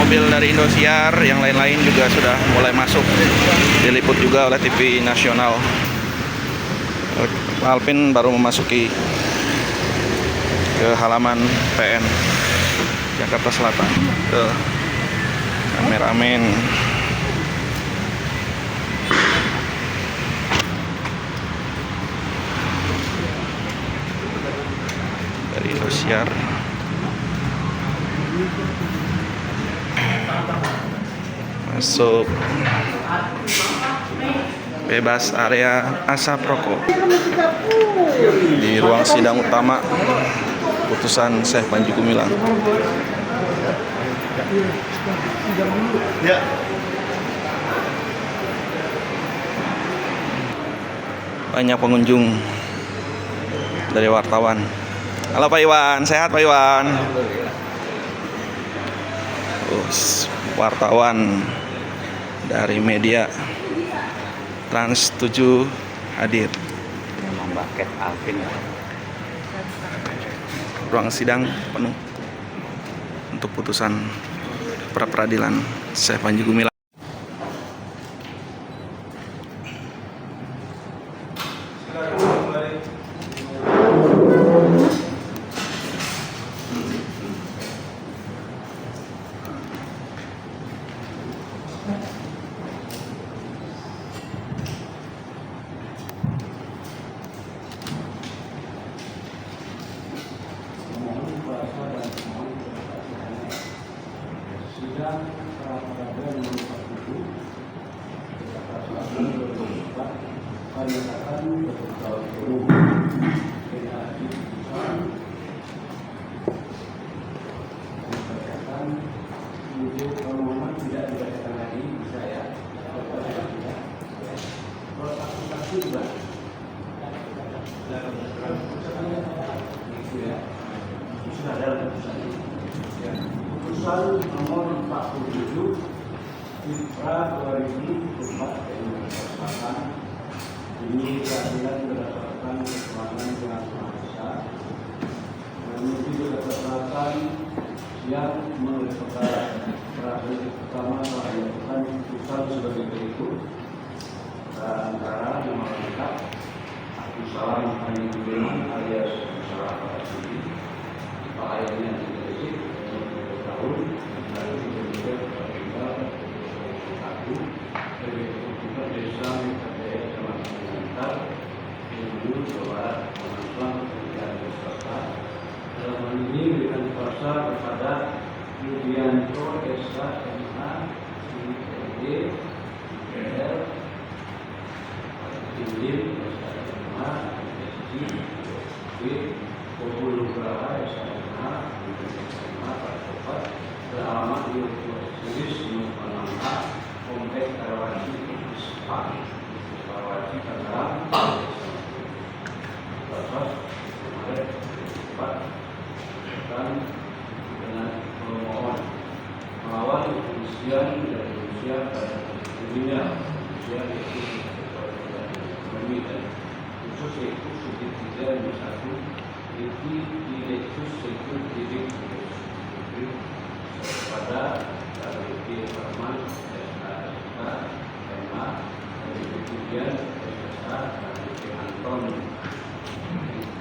mobil dari Indosiar, yang lain-lain juga sudah mulai masuk, diliput juga oleh TV nasional. Alvin baru memasuki ke halaman PN Jakarta Selatan. Kameramen. Dari Indosiar. Masuk. Bebas area asap rokok. Di ruang sidang utama putusan Syekh Panji Gumilang. Ya. Banyak pengunjung dari wartawan. Halo Pak Iwan, sehat Pak Iwan? Wartawan dari media Trans 7 hadir. Memang baket Alvin. Ruang sidang penuh untuk putusan pra peradilan Syekh Panji Gumilang. Putusan nomor 47 Citra 2024 Selatan ini keadilan berdasarkan keterangan yang Maha Esa menuju berdasarkan yang menurut peradilan pertama telah dilakukan putusan sebagai berikut. Antara yang lengkap Agus Salam Panji Gumilang alias Salah Parasudi, Pak Ayahnya Dikasih tahun dari Indonesia tinggal satu dari Kota Desa Mikadaya Kecamatan Bantar menuju ke barat Malang dan Jakarta. Dalam hal ini dengan kuasa kepada Yudianto Esa MH IPD IPL Indil Esa MH IPSI B Pobul Nugraha Esa MH beralamat di Series Nusantara Komplek Karawaci Ispa Karawaci Tangerang proses kemarin cepat dan dengan pemohon melawan kepolisian dan Indonesia pada dunia Indonesia yaitu ekonomi dan khusus yaitu subjek 3 dan 1 di Lexus Secure Didik pada KBP Farman SKSK MH dari kemudian SSK KBP Anton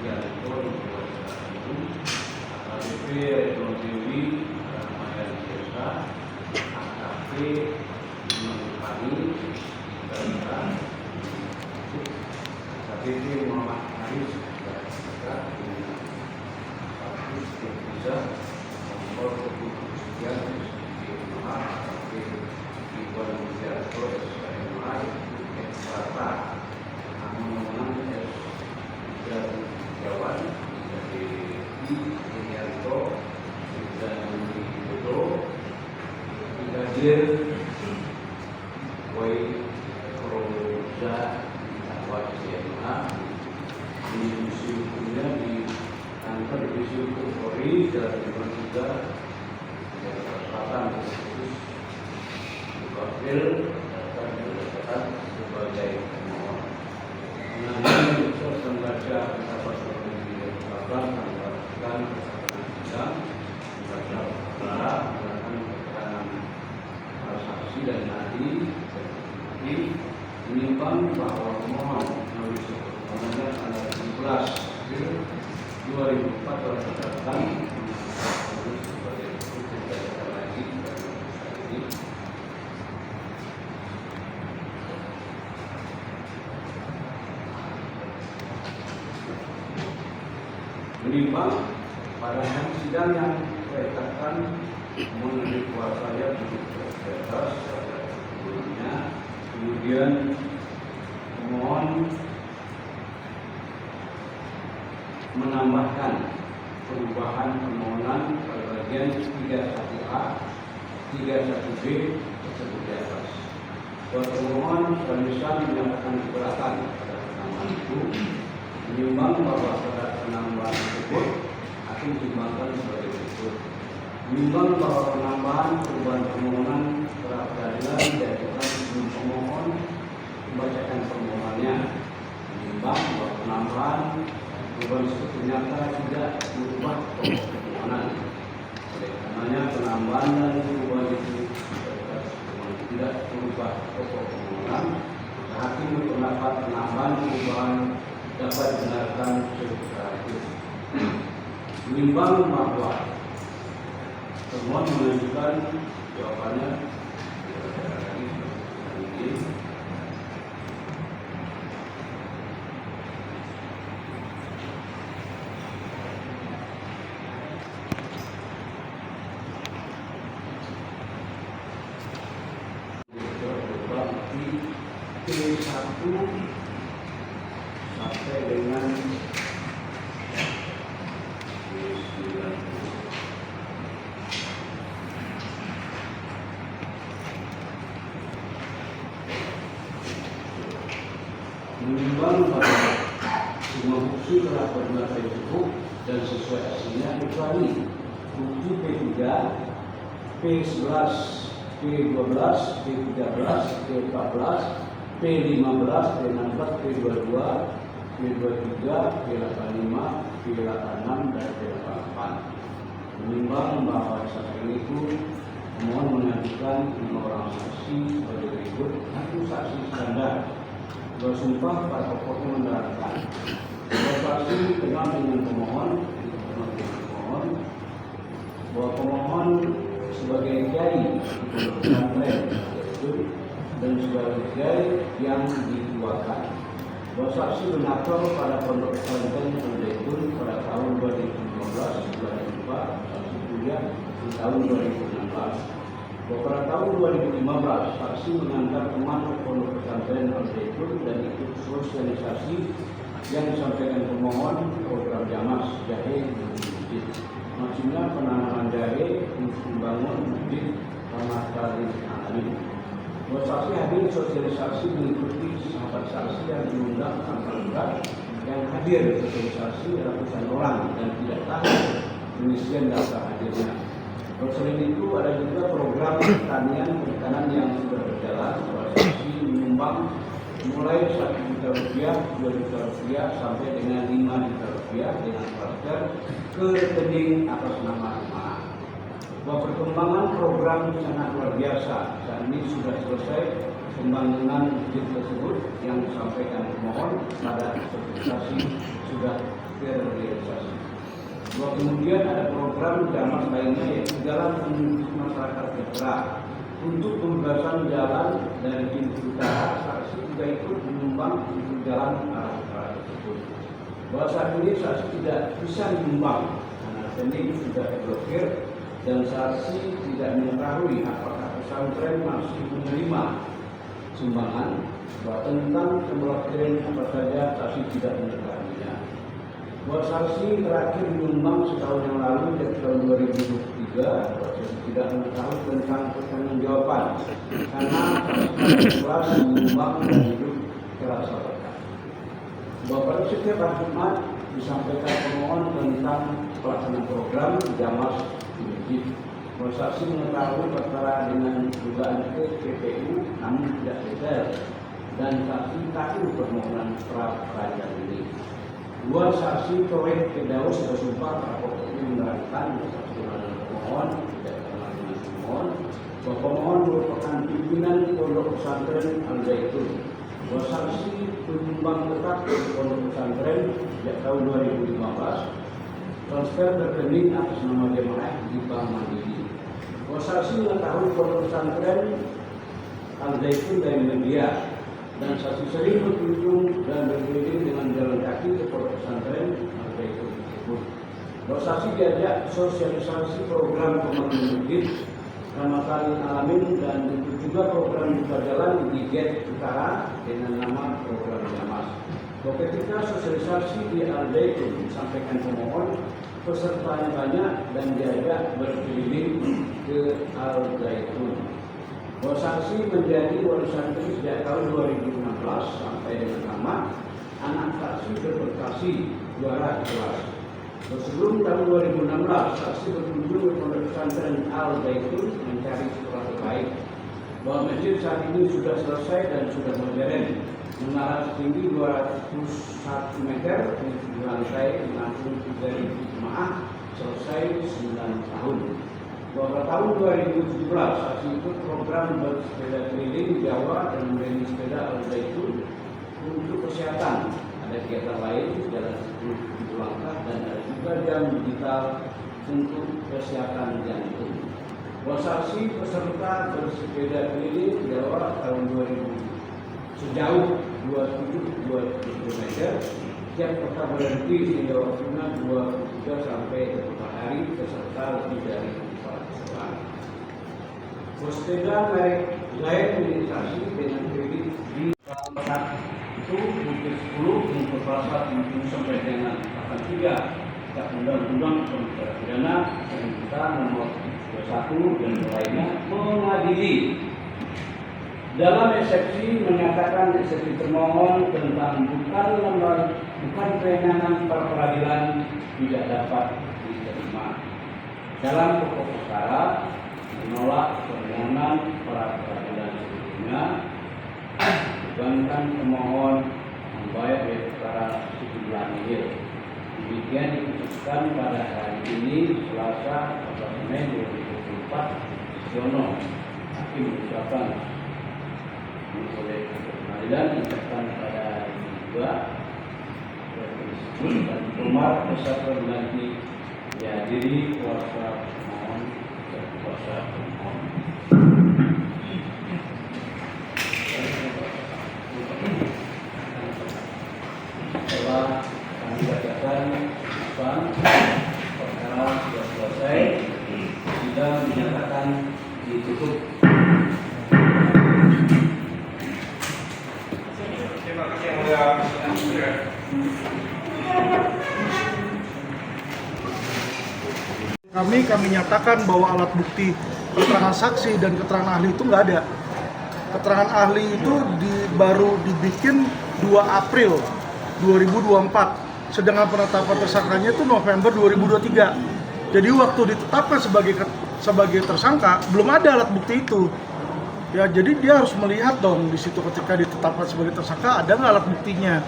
Yanto KBP Retno Dewi Ramadan Desa AKP Mengkani KBP Muhammad Haris bisa nomor kemudian Iwan Wijarto SMI Ekstra Amungan S dan Jawan dari Inianto dan Widodo Brigadir Wai Roza Awad CMA di museum punya di kantor divisi hukum Polri dan juga Selatan khusus Wakil dan berdasarkan sebagai pemohon. Mengenai unsur membaca pendapat Komisi Selatan tanggal 9 membaca benar menggunakan keterangan saksi dan ahli menimbang bahwa pemohon melalui permohonan tanggal 17 April 2004 telah ditetapkan sebagai bukti dasar lagi ini. Menimbang pada hari sidang yang ditetapkan mengenai kuasanya untuk bebas sebelumnya, kemudian pemohon menambahkan perubahan permohonan pada bagian 31A, 31B tersebut di atas. Pemohon secara menyatakan keberatan pada penambahan itu, menimbang bahwa pada penambahan tersebut akan ditimbangkan sebagai berikut. Menimbang bahwa penambahan perubahan permohonan pra-peradilan diajukan sebelum pemohon membacakan permohonannya. Menimbang bahwa penambahan perubahan tersebut ternyata tidak berubah pokok permohonan. Oleh karenanya penambahan dan perubahan itu tidak berubah pokok permohonan. Hakim berpendapat penambahan perubahan dapat dibenarkan secara itu. Menimbang bahwa pemohon mengajukan jawabannya P1 sampai dengan menimbang bahwa semua bukti telah benar cukup dan sesuai aslinya kecuali bukti P3, P11, P12, P13, P14, P15, P16, P22, P23, P85, P86 dan P88. Menimbang bahwa saat itu pemohon mengajukan 5 orang saksi sebagai berikut. Satu saksi standar bersumpah pada pokoknya menerangkan bahwa saksi kenal dengan pemohon bahwa pemohon sebagai kiai pesantren dan sebagai kiai yang dituakan. Bahwa saksi bernakal pada pondok pesantren Al-Zaitun pada tahun 2015 bulan 4, saksi kuliah di tahun 2016. Bahwa pada tahun 2015 saksi mengantar teman ke pondok pesantren Al-Zaitun dan ikut sosialisasi yang disampaikan pemohon program Jamas Jahe di masjid. Maksudnya penanaman jahe untuk membangun masjid Rahmat Karim Alim. Bahwa saksi hadir sosialisasi mengikuti sahabat saksi yang diundang tanpa yang hadir sosialisasi ratusan orang dan tidak tahu pengisian data hadirnya. Selain itu ada juga program perikanan yang sudah berjalan. Bahwa saksi menyumbang mulai 1 juta rupiah, 2 juta rupiah sampai dengan 5 juta rupiah dengan voucher ke rekening atas nama rumah. Bahwa perkembangan program sangat luar biasa. Saat ini sudah selesai pembangunan masjid tersebut yang disampaikan pemohon pada sosialisasi sudah terrealisasi. Bahwa kemudian ada program Jamas lainnya yaitu jalan menuju masyarakat bergerak. Untuk pembebasan jalan dari pintu utara, saksi juga ikut menyumbang pintu jalan arah utara tersebut. Bahwa saat ini saksi tidak bisa menyumbang karena rekening sudah diblokir dan saksi tidak mengetahui apakah pesantren masih menerima sumbangan. Bahwa tentang pemblokiran apa saja saksi tidak mengetahuinya. Bahwa saksi terakhir menyumbang setahun yang lalu dari tahun 2023, saksi tidak mengetahui tentang pertanggungjawaban karena saksi kelas menyumbang dan hidup terasa berkah. Bahwa pada setiap hari Jumat disampaikan pemohon tentang pelaksanaan program Jamas di masjid. Bahwa saksi mengetahui perkara dengan dugaan PPU namun tidak detail dan saksi tahu permohonan pra-peradilan ini. Dua saksi proyek Firdaus bersumpah pada pokoknya menerangkan saksi pemohon tidak kenal dengan pemohon bahwa pemohon merupakan pimpinan Pondok Pesantren Al-Zaitun, bahwa saksi penyumbang tetap di Pondok Pesantren sejak tahun 2015, transfer rekening atas nama jemaah di Bank Mandiri, bahwa saksi mengetahui Pondok Pesantren Al-Zaitun dari media, dan saksi sering berkunjung dan berkeliling dengan jalan kaki ke Pondok Pesantren Al-Zaitun tersebut. Bahwa saksi diajak sosialisasi program pembangunan masjid Ramadan Alamin dan itu juga program buka jalan di Gate Utara dengan nama program Jamas. Bahwa ketika sosialisasi di Al-Zaitun disampaikan pemohon, pesertanya banyak dan diajak berkeliling ke Al-Zaitun. Bahwa saksi menjadi wali santri sejak tahun 2016 sampai dengan nama anak saksi berprestasi juara kelas. Sebelum tahun 2016, saksi berkunjung ke Pondok Pesantren Al-Zaitun mencari sekolah terbaik. Bahwa masjid saat ini sudah selesai dan sudah modern, menara setinggi 201 meter, di lantai menampung 3.000 jemaah, selesai 9 tahun. Bahwa pada tahun 2017, saksi ikut program bersepeda keliling Jawa dan membeli sepeda Al-Zaitun untuk kesehatan. Ada kegiatan lain, jalan 10 langkah, dan ada juga jam digital untuk kesehatan jantung. Bahwa saksi peserta bersepeda keliling Jawa tahun 2000 sejauh 27 km, setiap kota berhenti sehingga waktunya 23 sampai 24 hari, peserta lebih dari 400 orang. Bersepeda merek lain milik dengan kredit di saat itu Bukit 10 untuk perasaan sampai dengan pasal 3 Kitab Undang-Undang Pidana Pidana kita nomor 21 dan lainnya mengadili. Dalam eksepsi menyatakan eksepsi termohon tentang bukan kewenangan peradilan tidak dapat diterima. Dalam pokok perkara menolak permohonan peradilan sebelumnya, bebankan pemohon membayar biaya perkara sejumlah nihil. Demikian diputuskan pada hari ini Selasa 14 Mei 2024. Siono hakim mengucapkan oleh pengadilan mengucapkan pada hari juga dan Umar beserta nanti dihadiri kuasa pemohon dan kuasa pemohon. Setelah kami bacakan perkara sudah selesai, sidang dinyatakan ditutup. Terima kasih yang mulia. Kami nyatakan bahwa alat bukti keterangan saksi dan keterangan ahli itu nggak ada. Keterangan ahli itu baru dibikin 2 April 2024, sedangkan penetapan tersangkanya itu November 2023. Jadi waktu ditetapkan sebagai tersangka belum ada alat bukti itu. Ya, jadi dia harus melihat dong di situ ketika ditetapkan sebagai tersangka ada nggak alat buktinya,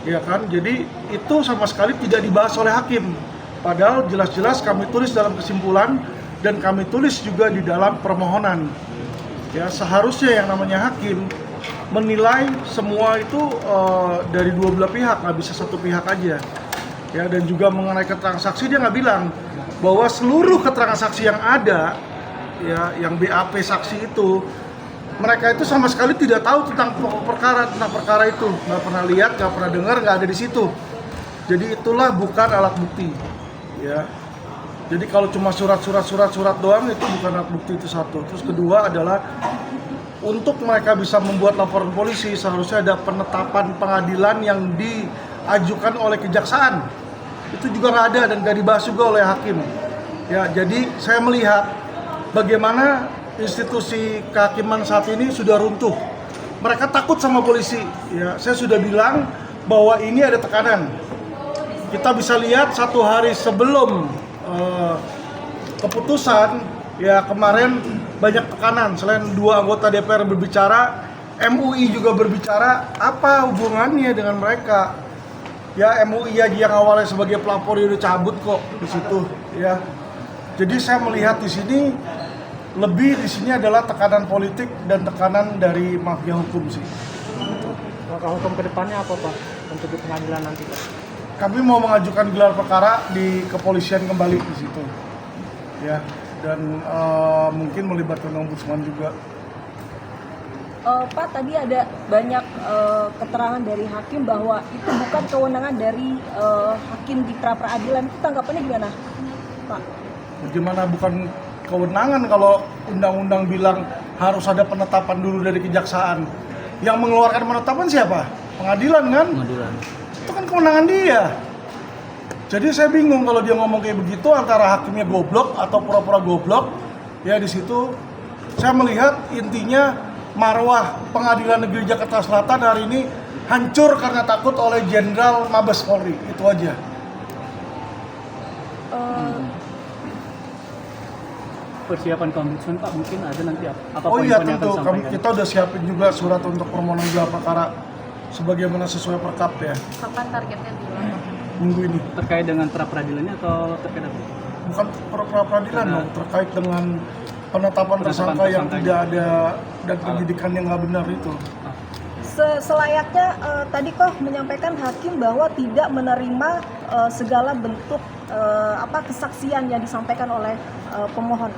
ya kan? Jadi itu sama sekali tidak dibahas oleh hakim. Padahal jelas-jelas kami tulis dalam kesimpulan dan kami tulis juga di dalam permohonan. Ya, seharusnya yang namanya hakim menilai semua itu dari dua belah pihak, nggak bisa satu pihak aja. Ya, dan juga mengenai keterangan saksi dia nggak bilang bahwa seluruh keterangan saksi yang ada, ya, yang BAP saksi itu, mereka itu sama sekali tidak tahu tentang perkara itu, nggak pernah lihat, nggak pernah dengar, nggak ada di situ. Jadi itulah bukan alat bukti. Ya, jadi kalau cuma surat doang itu bukan alat bukti, itu satu. Terus kedua adalah untuk mereka bisa membuat laporan polisi seharusnya ada penetapan pengadilan yang diajukan oleh kejaksaan. Itu juga nggak ada dan nggak dibahas juga oleh hakim. Ya, jadi saya melihat bagaimana institusi kehakiman saat ini sudah runtuh. Mereka takut sama polisi. Ya, saya sudah bilang bahwa ini ada tekanan. Kita bisa lihat 1 hari sebelum keputusan, ya kemarin banyak tekanan. Selain 2 anggota DPR berbicara, MUI juga berbicara. Apa hubungannya dengan mereka? Ya, MUI aja yang awalnya sebagai pelapor udah cabut kok di situ. Ya, jadi saya melihat di sini lebih di sini adalah tekanan politik dan tekanan dari mafia hukum sih. Langkah hukum ke depannya apa Pak untuk di pengadilan nanti Pak? Kami mau mengajukan gelar perkara di kepolisian kembali di situ, ya, dan mungkin melibatkan ombudsman juga. Pak, tadi ada banyak keterangan dari hakim bahwa itu bukan kewenangan dari hakim di pra-peradilan. Itu tanggapannya gimana, Pak? Bagaimana bukan kewenangan kalau undang-undang bilang harus ada penetapan dulu dari kejaksaan. Yang mengeluarkan penetapan siapa? Pengadilan kan? Pengadilan. Itu kan kewenangan dia. Jadi saya bingung kalau dia ngomong kayak begitu antara hakimnya goblok atau pura-pura goblok. Ya di situ saya melihat intinya marwah Pengadilan Negeri Jakarta Selatan hari ini hancur karena takut oleh Jenderal Mabes Polri. Itu aja. Persiapan ke ombudsman Pak mungkin ada nanti apa Oh iya poin-poin yang akan tentu, disampaikan? kita udah siapin juga surat untuk permohonan gelar perkara sebagaimana sesuai perkap ya, Kapan targetnya dilakukan? minggu ini. Terkait dengan pra-peradilannya atau terkait apa? Bukan peradilan dong, terkait dengan penetapan tersangka yang tersangka. tidak ada dan penyidikan yang nggak benar itu. Selayaknya tadi kok menyampaikan hakim bahwa tidak menerima segala bentuk kesaksian yang disampaikan oleh pemohon.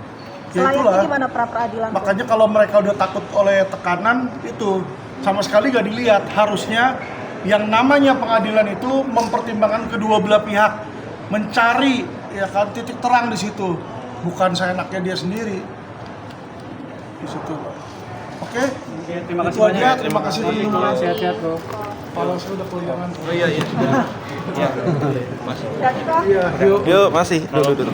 Ya Selayaknya itulah. gimana pra-peradilan? Makanya kalau mereka udah takut oleh tekanan itu sama sekali nggak dilihat. Harusnya yang namanya pengadilan itu mempertimbangkan kedua belah pihak, mencari ya kan titik terang di situ, bukan seenaknya dia sendiri di situ. Oke, Oke, terima kasih itu aja. banyak. Terima kasih teman-teman. Sehat-sehat Bro. Kepala saya udah keliangan. Oh iya, iya. Jadi kok Iya. Yuk, masih. Duduk.